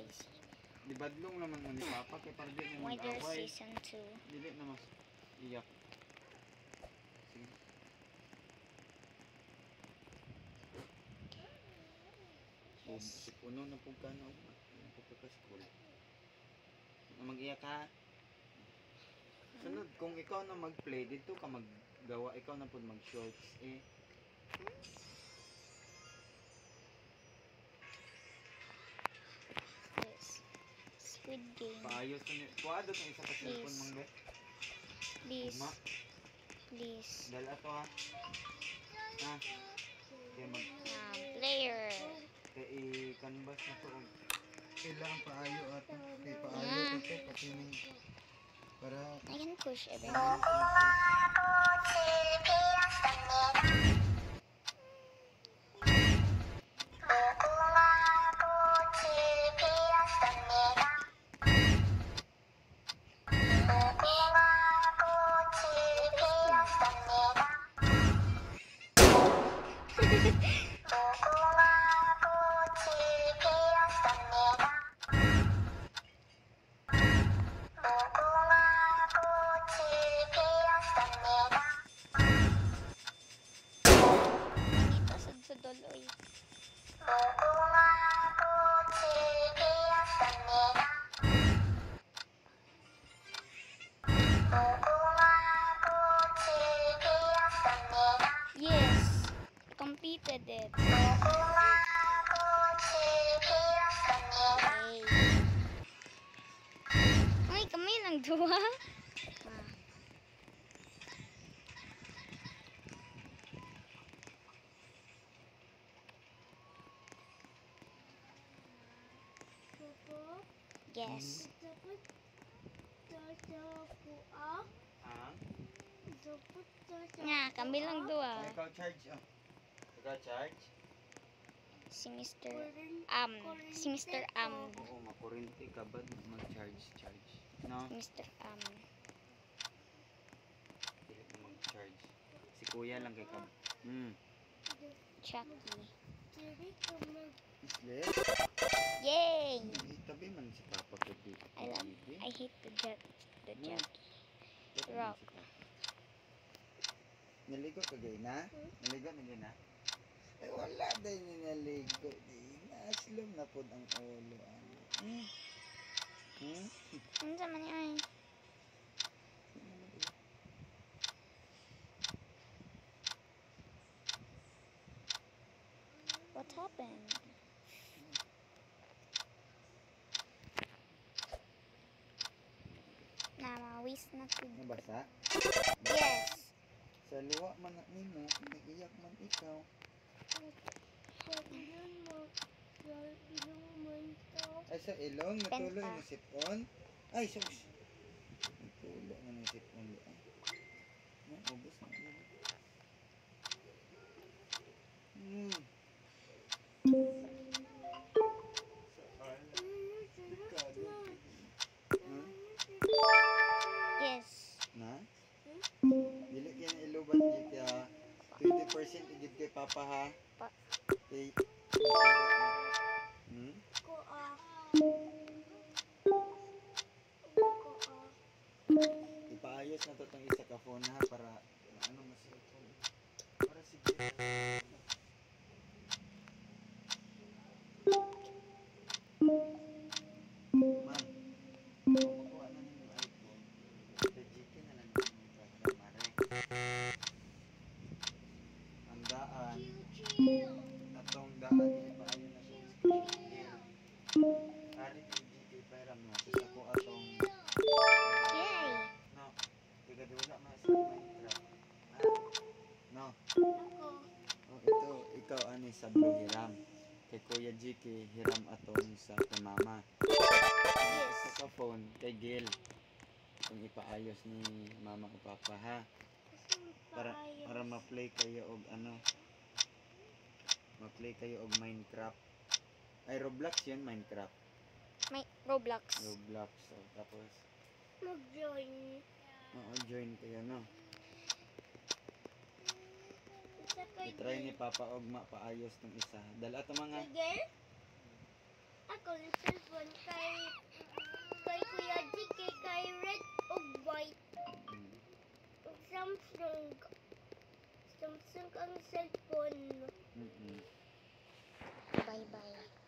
crazy. Di badlong naman mo ni Papa kay para di mo Weather mag-away. season 2. Dili na mas iyak. Sige. Yes. Si puno na po ka na. Pupunta ka school. Mag-iyak ka. Sunod, kung ikaw na mag-play, dito ka maggawa, ikaw na po mag-shorts eh. Yes. Squid Game. Paayos na niyo. Kuha doon yung isa ka cellphone mong be. Please. Ma, Please. dala to ha. Ha? Kaya Player. kaya i-canvas na to. Kailangan paayo ato. Kaya Yeah. paayo to pati ning para I can push everything. Sa doloy. Yes, I completed it. Ay, kami lang dua. Yes. Nga, kami lang dua. ikaw charge oh. Ikaw charge? Si Mr. Si Mr. Oo, makurinti ka ba mag-charge? No? Si Mr. Dili ka mag-charge. Si Kuya lang kay Kab. Chucky. Islet? Yay! Tabi man si Papa ko dito. I hate the Chucky. Rock. Naligo ka gay na? Naligo na gay na? Eh wala dahil naligo. Naslom na po ang ulo. Ano sa man yan? What happened? Namawis na ko. Nabasa? Yes. Sa luwa man na nimo, nag-iyak man ikaw. Ay sa ilong, natuloy na sipon. Ay sus. Natuloy na sipon. Ubus na. Yes. Na? Dili kaya na ilubat kaya 20% igid kay Papa ha. Kay ipaayos na to tong isa ka phone ha para ano masipon. Para sige. Man. Kumukuha na ng iPhone. Sa GK na lang yung mare. Ang daan. Atong daan ipaayo na sa Ari kay GK pera mo. Sa ko atong Yay! no. Tigadula man sa Minecraft. No. Oh, ito ikaw ani sa Blue Hiram. Kay Kuya GK hiram atong sa kay Mama. Sa ka phone kay Gil. Kung ipaayos ni Mama o Papa ha. Para ma-play kayo og ano. Ma-play kayo og Minecraft. Ay Roblox 'yun, Minecraft. May Roblox. Roblox. So, tapos Mag-join. oo, join kayo no. I-try ni Papa og paayos ng isa. Dala to mga Ako, cellphone Samsung. Samsung ang cellphone. Mm-mm. Bye-bye.